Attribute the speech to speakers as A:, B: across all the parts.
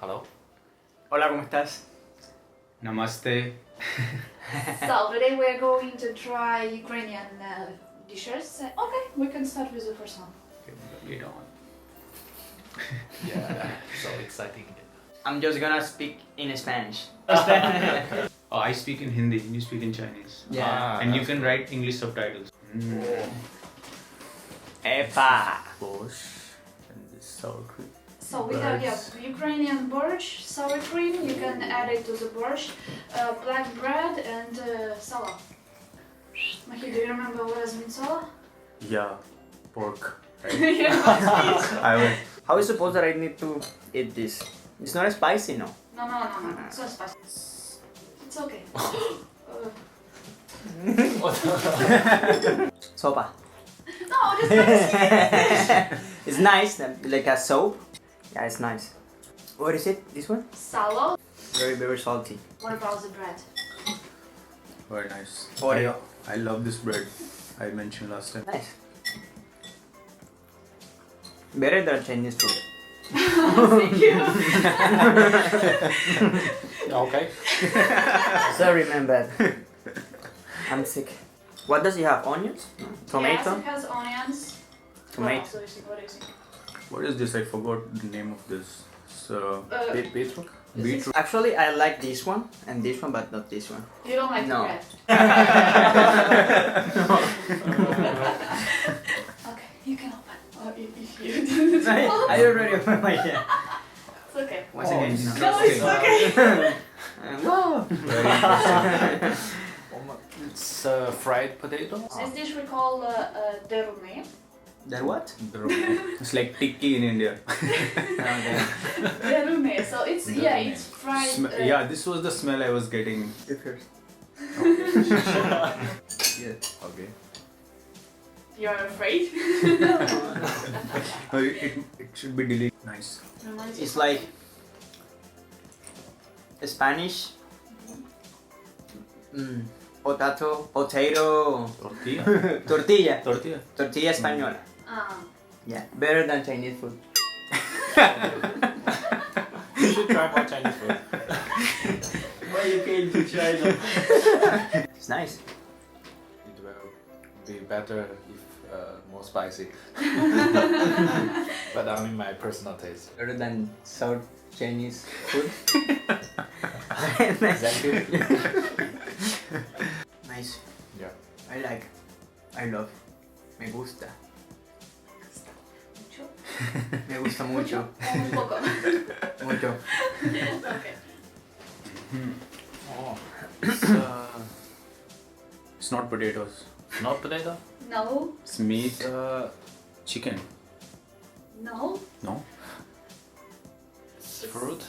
A: Hello.
B: Hola, ¿cómo estás?
C: Namaste.
D: So today we're going to try Ukrainian dishes. Okay, we can start with the first one.
C: Get on.
A: Yeah, so exciting.
B: I'm just gonna speak in Spanish.
C: Oh, I speak in Hindi, you speak in Chinese.
B: Yeah.
C: And you can write English subtitles.
B: Epa!
A: Borщ and this sour cream.
D: So we have Ukrainian borщ, sour cream. You can add it to the borщ, black bread and salad. Mohit, do you remember what does mean salad?
A: Yeah, pork.
D: Yeah.
A: I will.
B: How is suppose that I need to eat this? It's not spicy, no?
D: No. It's not spicy. It's okay.
B: Sopa.
D: No, just spicy.
B: It's nice, like a soap. Yeah, it's nice. What is it? This one?
D: Salad.
B: Very, very salty.
D: What about the bread?
C: Very nice.
B: Oreo.
C: I love this bread. I mentioned last time.
B: Nice. Better than Chinese food.
D: Thank you.
A: Okay.
B: Sorry, man, bad. I'm sick. What does it have? Onions? No. Tomato?
D: Yes, it has onions.
B: Tomato.
D: What do you think?
C: What is this? I forgot the name of this. So,
A: Beetroot.
C: beetroot.
B: Actually, I like this one and this one, but not this one.
D: You don't like
B: No.
D: the bread? Okay, you can open. Oh, if you didn't want.
B: I already opened my hand.
D: It's okay.
B: Once again, no.
D: No, it's okay.
B: Wow.
C: Very interesting.
A: It's fried potato.
D: This dish we call Deruны.
B: That what?
C: It's like tikki in India.
B: Okay.
D: Deruны. So it's it's fried.
C: Yeah, this was the smell I was getting.
B: You first.
C: Yeah.
A: Okay.
D: You're afraid?
C: It should be delicious. Nice.
B: It's like Spanish. Potato.
A: Tortilla.
B: Tortilla.
A: Tortilla.
B: Tortilla española. Yeah. Better than Chinese food.
A: You should try more Chinese food.
B: Why you came to China? It's nice.
A: It will be better if more spicy. But only my personal taste.
B: Better than South Chinese food.
A: Exactly.
B: Nice.
A: Yeah.
B: I like. I love. Me gusta.
D: Mucho?
B: Me gusta mucho.
D: O un poco.
B: Mucho.
D: Okay.
A: Oh.
C: It's not potatoes.
A: Not potato.
D: No.
C: It's meat. Chicken.
D: No.
C: No?
A: It's fruit.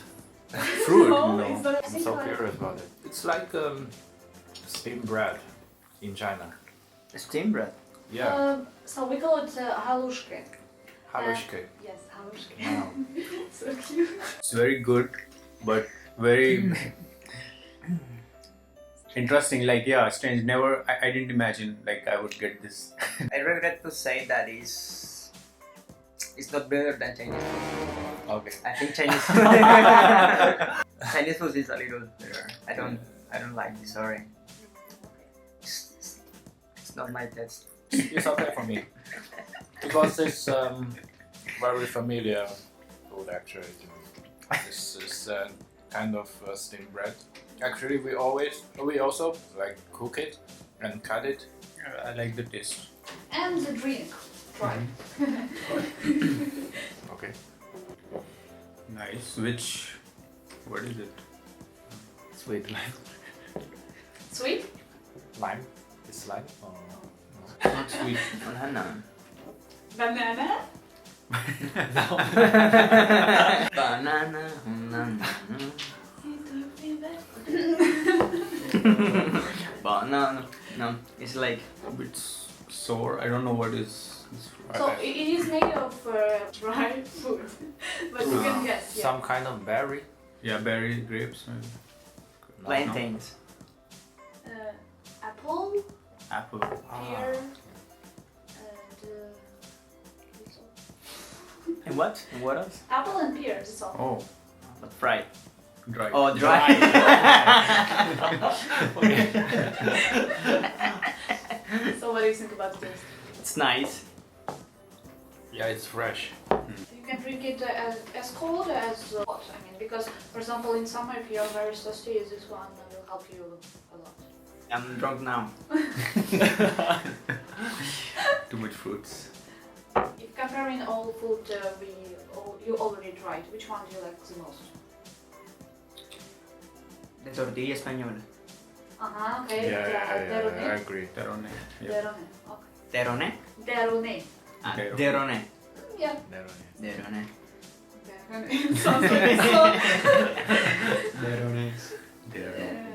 C: Fruit?
D: No,
C: No.
D: it's not.
A: I'm so curious about it. It's like steamed bread in China.
B: Steamed bread.
A: Yeah.
D: So we call it Галушки.
A: Галушки.
D: Yes, Галушки.
A: Wow.
D: So cute.
C: It's very good, but very interesting. Like, yeah, strange. Never, I didn't imagine like I would get this.
B: I regret to say that it's not better than Chinese food.
C: Okay.
B: I think Chinese food Chinese food is a little better. I don't like it, sorry. It's not my taste.
A: It's okay for me. Because it's very familiar food actually. This is kind of steamed bread. Actually, we also like cook it and cut it.
C: I like the taste.
D: And the drink. Try.
A: Okay.
C: Nice. What is it?
A: Sweet lime.
D: Sweet?
A: Lime? It's lime? Oh,
C: Not sweet.
B: Banana.
D: Banana?
B: Banana. Banana. No, it's like
C: A bit sour. I don't know what is this fruit.
D: So it is made of dry food. But you can guess, yeah.
A: Some kind of berry.
C: Yeah, berry, grapes, maybe.
A: No.
B: plantains.
D: Apple,
C: Apple.
D: pear, and
B: And what? And what else?
D: apple and pear, that's all.
C: Oh,
B: But fried.
C: Dry.
B: Oh, dry.
D: So what do you think about the taste?
B: It's nice.
A: Yeah, it's fresh.
D: You can drink it as cold as hot. I mean, because for example in summer if you're very thirsty, this one will help you a lot.
B: I'm drunk now.
C: Too much fruits.
D: If comparing all food you already tried, which one do you like the most?
B: The tortilla española.
D: Okay. Deruны.
A: I agree.
C: Deruны. Yeah.
D: Deruны. Okay.
B: Terone?
D: Deruны.
B: Ah,
C: Derone.
B: derone.
D: Yeah.
B: Derone.
D: Deruны. Sounds like a song.
C: Derunes. Derunes.